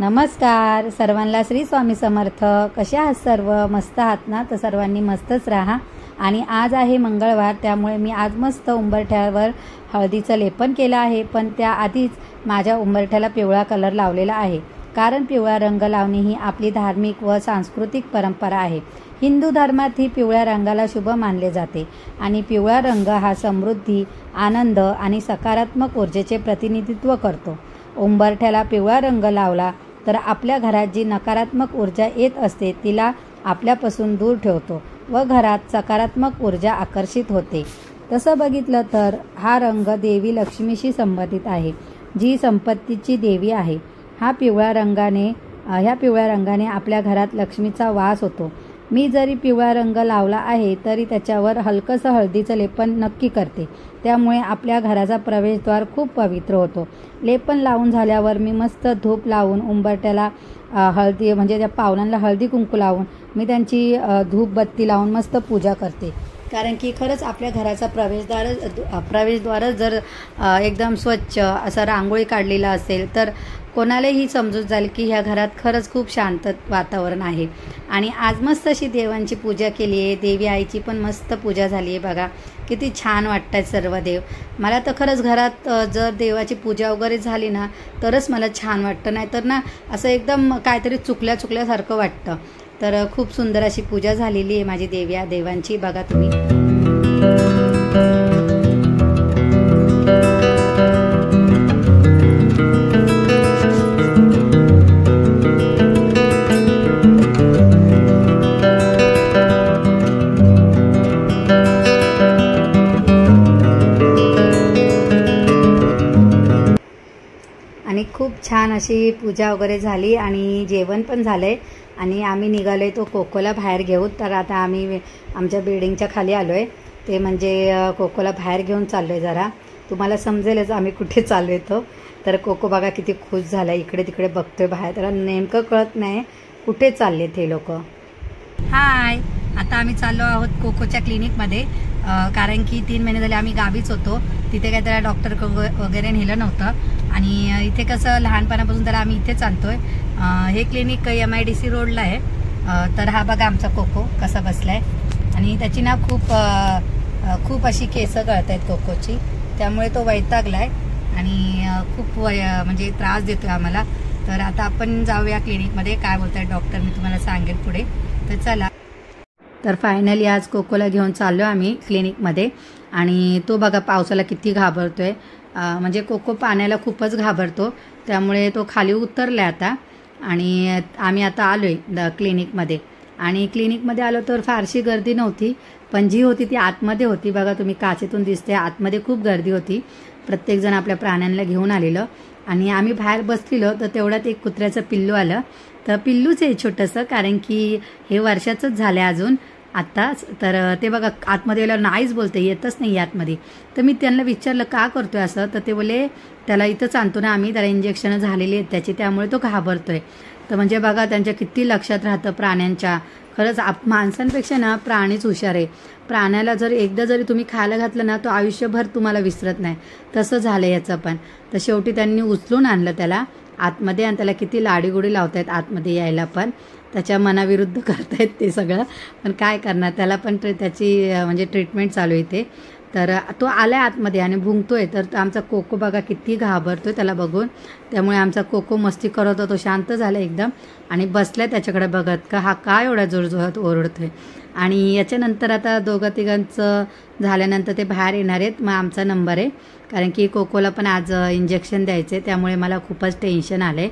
नमस्कार सर्वांना, श्री स्वामी समर्थ. कसे आहात सर्व? मस्त आहात ना? तर सर्वांनी मस्तच राहा. आणि आज आहे मंगळवार, त्यामुळे मी आज मस्त उंबरठ्यावर हळदीचं लेपन केलं आहे. पण त्याआधीच माझ्या उंबरठ्याला पिवळा कलर लावलेला आहे, कारण पिवळा रंग लावणे ही आपली धार्मिक व सांस्कृतिक परंपरा आहे. हिंदू धर्मात ही पिवळ्या रंगाला शुभ मानले जाते आणि पिवळा रंग हा समृद्धी, आनंद आणि सकारात्मक ऊर्जेचे प्रतिनिधित्व करतो. उंबरठ्याला पिवळा रंग लावला तर आपल्या घरात जी नकारात्मक ऊर्जा येत असते तिला आपल्यापासून दूर ठेवतो व घरात सकारात्मक ऊर्जा आकर्षित होते. तसं बघितलं तर हा रंग देवी लक्ष्मीशी संबंधित आहे, जी संपत्तीची देवी आहे. ह्या पिवळ्या रंगाने आपल्या घरात लक्ष्मीचा वास होतो. मी जरी पिवळा रंग लावला आहे तरी त्याच्यावर हलकंसं हळदीचं लेपन नक्की करते, त्यामुळे आपल्या घराचा प्रवेशद्वार खूप पवित्र होतो. लेपन लावून झाल्यावर मी मस्त धूप लावून उंबरठ्याला हळदी म्हणजे त्या पाहुण्यांना हळदी कुंकू लावून मी त्यांची धूपबत्ती लावून मस्त पूजा करते. कारण की खरंच आपल्या घराचा प्रवेशद्वारच जर एकदम स्वच्छ असं रांगोळी काढलेला असेल तर कोणालाही समजून जाईल की ह्या घरात खरंच खूप शांत वातावरण आहे. आणि आज मस्त अशी देवांची पूजा केली आहे. देवी आईची पण मस्त पूजा झाली आहे. बघा किती छान वाटत आहेत सर्व देव. मला तर खरंच घरात जर देवाची पूजा वगैरे झाली ना तरच मला छान वाटतं, नाही तर ना असं एकदम काहीतरी चुकल्यासारखं वाटतं. तर खूप सुंदर अशी पूजा झालेली आहे माझी देवांची. बघा तुम्ही. आणि खूप छान अशी पूजा वगैरे झाली आणि जेवण पण झालंय आणि आम्ही निघालोय तो कोकोला बाहेर घेऊ. तर आता आम्ही आमच्या बिल्डिंगच्या खाली आलोय, ते म्हणजे कोकोला बाहेर घेऊन चाललोय. जरा तुम्हाला समजेलच आम्ही कुठे चाललोय तो. तर कोको बघा किती खुश झाला, इकडे तिकडे बघतोय बाहेर. त्याला नेमकं कळत नाही कुठे चालले ते लोक. हाय, आता आम्ही चाललो आहोत कोकोच्या क्लिनिकमध्ये, कारण की 3 महिने झाले आम्ही गावीच होतो. तिथे काय त्याला डॉक्टर वगैरे नेलं नव्हतं आणि इथे कसं लहानपणापासून त्याला आम्ही इथे चालतोय. हे क्लिनिक MIDC रोडला आहे. तर हा बघा आमचा कोको कसा बसलाय आणि त्याची ना खूप अशी केसं गळत आहेत कोकोची, त्यामुळे तो वैतागलाय आणि खूप म्हणजे त्रास देतोय आम्हाला. तर आता आपण जाऊया क्लिनिकमध्ये, काय बोलताय डॉक्टर मी तुम्हाला सांगेल पुढे. तर चला. तर फायनली आज कोकोला घेऊन चाललो आम्ही क्लिनिकमध्ये आणि तो बघा पावसाला किती घाबरतोय. म्हणजे कोको पाण्याला खूपच घाबरतो, त्यामुळे तो खाली उतरला आता. आणि आम्ही आता आलोय क्लिनिकमध्ये आणि क्लिनिकमध्ये आलो तर फारशी गर्दी नव्हती, पण जी होती ती आतमध्ये होती. बघा तुम्ही काचेतून दिसते, आतमध्ये खूप गर्दी होती. प्रत्येकजण आपल्या प्राण्यांना घेऊन आलेलं आणि आम्ही बाहेर बसलेलो तर तेवढ्यात एक कुत्र्याचं पिल्लू आलं. तर पिल्लूच आहे छोटंसं, कारण की हे वर्षाचंच झालं अजून आत्ताच. तर ते बघा आतमध्ये यायला नाहीच बोलते, येतच नाही आतमध्ये. तर मी त्यांना विचारलं का करतोय असं, तर ते बोले त्याला इथंच आणतो ना आम्ही, त्याला इंजेक्शन झालेली आहेत त्याची, त्यामुळे तो घाबरतोय. तर म्हणजे बघा त्यांच्या किती लक्षात राहतं प्राण्यांच्या. खरंच माणसांपेक्षा ना प्राणीच हुशार आहे. प्राण्याला जर एकदा जरी तुम्ही खायला घातलं ना तो आयुष्यभर तुम्हाला विसरत नाही. तसं झालं याचं पण. तर शेवटी त्यांनी उचलून आणलं त्याला आतमध्ये आणि त्याला किती लाडीगुडी लावतायत आतमध्ये यायला, पण त्याच्या मनाविरुद्ध करतायत ते सगळं. पण काय करणार, त्याला पण त्याची म्हणजे ट्रीटमेंट चालू आहे ते. तर तो आलाय आतमध्ये आणि भुंकतोय. तर आमचा कोको बघा किती घाबरतोय त्याला बघून. त्यामुळे आमचा कोको मस्ती करत होता, तो शांत झाला एकदम आणि बसलाय त्याच्याकडे बघत का हा काय एवढा जोरजोरात ओरडतोय. आणि याच्यानंतर आता दोघं तिघांचं झाल्यानंतर ते बाहेर येणार आहेत. मग आमचा नंबर आहे, कारण की कोकोला पण आज इंजेक्शन द्यायचे, त्यामुळे मला खूपच टेन्शन आलं आहे.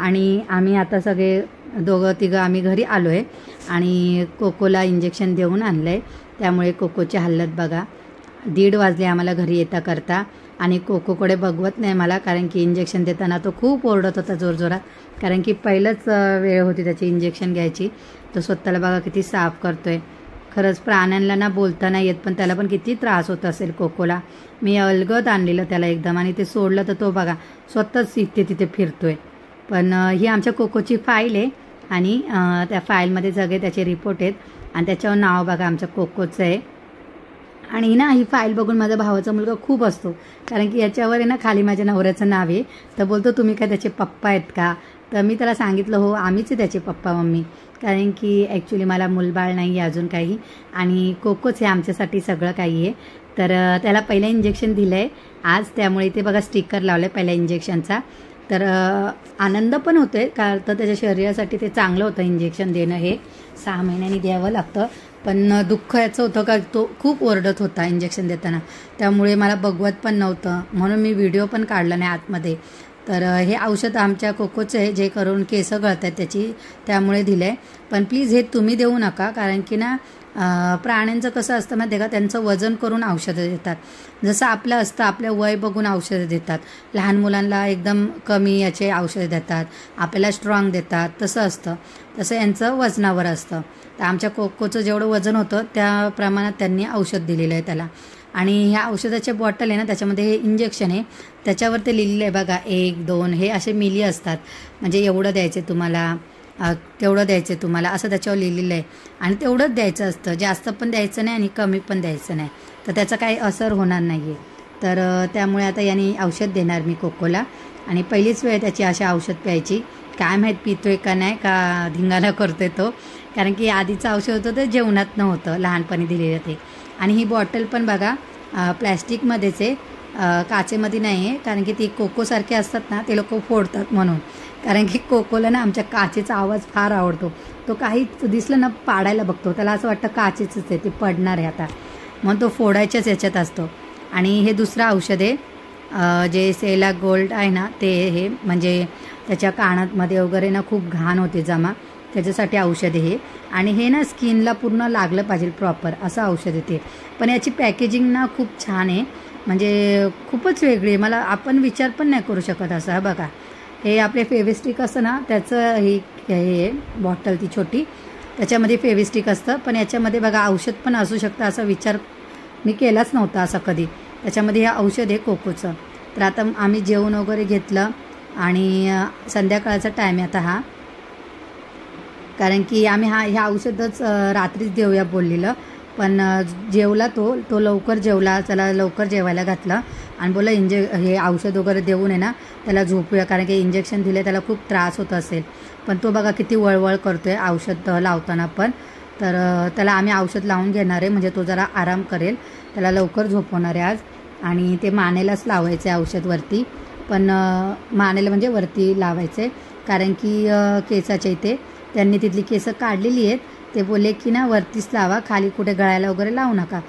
आणि आम्ही आता सगळे दोघं तिघं आम्ही घरी आलो आहे आणि कोकोला इंजेक्शन देऊन आणलं आहे. त्यामुळे कोकोची हालत बघा. 1:30 वाजले आम्हाला घरी येता करता आणि कोकोकडे बघवत नाही मला, कारण की इंजेक्शन देताना तो खूप ओरडत होता जोरजोरात, कारण की पहिलंच वेळ होती त्याची इंजेक्शन घ्यायची. तो स्वतःला बघा किती साफ करतोय. खरंच प्राण्यांना ना बोलता नाही येत, पण त्याला पण किती त्रास होत असेल कोकोला. मी अलगद आणलेलं त्याला एकदम आणि ते सोडलं तर तो बघा स्वतःच इथे तिथे फिरतोय. पण ही आमच्या कोकोची फाईल आहे आणि त्या फाईलमध्ये सगळे त्याचे रिपोर्ट आहेत आणि त्याच्यावर नाव बघा आमच्या कोकोचं आहे. आणि ना ही फाईल बघून माझा भावाचा मुलगा खूप असतो, कारण की याच्यावर आहे ना खाली माझ्या नवऱ्याचं नाव आहे. तर बोलतो तुम्ही काय त्याचे पप्पा आहेत का, तर मी त्याला सांगितलं हो आम्हीच आहे त्याचे पप्पा मम्मी, कारण की ॲक्च्युली मला मूलबाळ नाही आहे अजून काही, आणि कोकोच हे आमच्यासाठी सगळं काही आहे. तर त्याला पहिलं इंजेक्शन दिलं आहे आज, त्यामुळे ते बघा स्टिकर लावलं आहे पहिल्या इंजेक्शनचा. तर आनंद पण होतो आहे, कारण तर त्याच्या शरीरासाठी ते चांगलं होतं इंजेक्शन देणं, हे 6 महिन्यांनी द्यावं लागतं. पण दुःख याचं होतं का तो खूप ओरडत होता इंजेक्शन देताना, त्यामुळे मला बघवत पण नव्हतं, म्हणून मी व्हिडिओ पण काढला नाही आतमध्ये. तर हे औषध आमच्या कोकोचं आहे, जे करून केस गळत आहेत त्याची, त्यामुळे दिलं आहे. पण प्लीज हे तुम्ही देऊ नका, कारण की ना प्राण्यांचं कसं असतं माहिती आहे का, त्यांचं वजन करून औषधं देतात. जसं आपलं असतं आपलं वय बघून औषधं देतात. लहान मुलांना एकदम कमी याचे औषधं देतात, आपल्याला स्ट्रॉंग देतात, तसं असतं. तसं यांचं वजनावर असतं. तर आमच्या कोकोचं जेवढं वजन होतं त्या प्रमाणात त्यांनी औषध दिलेलं आहे त्याला. आणि ह्या औषधाचे बॉटल आहे ना, त्याच्यामध्ये हे इंजेक्शन आहे, त्याच्यावर ते लिहिलेलं आहे बघा 1, 2 हे असे मिली असतात, म्हणजे एवढं द्यायचे तुम्हाला, तेवढं द्यायचं तुम्हाला, असं त्याच्यावर लिहिलेलं आहे. आणि तेवढंच द्यायचं असतं, जास्त पण द्यायचं नाही आणि कमी पण द्यायचं नाही, तर त्याचा काही असर होणार नाही आहे. तर त्यामुळे आता यांनी औषध देणार मी कोकोला, आणि पहिलीच वेळ त्याची अशा औषध प्यायची. काय माहीत पितोय का नाही, का धिंगाणा करतोय तो, कारण की आधीचं औषध होतं ते जेवणात नव्हतं, लहानपणी दिलेलं ते. आणि ही बॉटल पण बघा प्लॅस्टिकमध्येच आहे, काचेमध्ये नाही आहे, कारण की ती कोकोसारखे असतात ना, ते लोक फोडतात म्हणून. कारण की कोकोला ना आमच्या काचेचा आवाज फार आवडतो, तो काही दिसलं ना पाडायला बघतो, त्याला असं वाटतं काचेचंच आहे ते, पडणार आहे आता, म्हणून तो फोडायच्याच याच्यात असतो. आणि हे दुसरं औषध आहे जे सेला गोल्ड आहे ना, ते हे म्हणजे त्याच्या कानामध्ये वगैरे ना खूप घाण होते जमा, त्याच्यासाठी औषध आहे हे. आणि हे ना स्किनला पूर्ण लागलं पाहिजे प्रॉपर, असं औषध आहे ते. पण याची पॅकेजिंग ना खूप छान आहे, म्हणजे खूपच वेगळी आहे, मला आपण विचार पण नाही करू शकत असं. हा बघा, हे आपले फेविस्टिक असतं ना त्याचं हे बॉटल ती छोटी, त्याच्यामध्ये फेविस्टिक असतं, पण याच्यामध्ये बघा औषध पण असू शकतं, असा विचार मी केलाच नव्हता असा कधी. त्याच्यामध्ये हे औषध आहे कोकोचं. तर आता आम्ही जेवण वगैरे घेतलं, आणि संध्याकाळचा टाईम आहे आता हा, कारण की आम्ही हे औषधच रात्रीच देऊया बोललेलं, पण जेवला तो लवकर जेवला, त्याला लवकर जेवायला घातलं, आणि बोला हे औषध वगैरे देऊन आहे ना त्याला झोपूया, कारण की इंजेक्शन दिले त्याला खूप त्रास होत असेल. पण तो बघा किती वळवळ करतो आहे औषध लावताना पण. तर त्याला आम्ही औषध लावून घेणार आहे, म्हणजे तो जरा आराम करेल, त्याला लवकर झोपवणार आहे आज. आणि ते मानेलाच लावायचं आहे औषध वरती, पण मानेला म्हणजे वरती लावायचं आहे, कारण की केसाच्या इथे त्यांनी तिथली केसं काढलेली आहेत, ते बोलले की ना वरतीच लावा, खाली कुठे गळायला वगैरे लावू नका.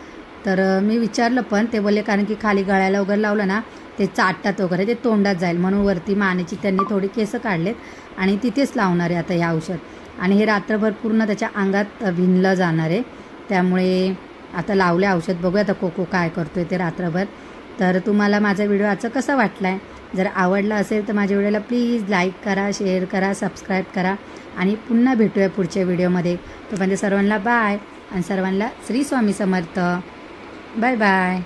तर मी विचारलं, पण ते बोलले कारण की खाली गळायला वगैरे लावलं ना ते चाटतात वगैरे, ते तोंडात जाईल, म्हणून वरती मानेची त्यांनी थोडी केसं काढलेत आणि तिथेच लावणार आहे आता हे औषध. आणि हे रात्रभर पूर्ण त्याच्या अंगात भिनलं जाणार आहे, त्यामुळे आता लावले औषध. बघूया आता कोको काय करतोय ते रात्रभर. तर तुम्हाला माझा व्हिडिओ आजचा कसा वाटला आहे, जर आवडला असेल तर माझ्या व्हिडिओला प्लीज लाईक करा, शेअर करा, सबस्क्राईब करा, आणि पुन्हा भेटूया पुढच्या व्हिडिओमध्ये. तोपर्यंत सर्वांना बाय, आणि सर्वांना श्री स्वामी समर्थ. Bye bye.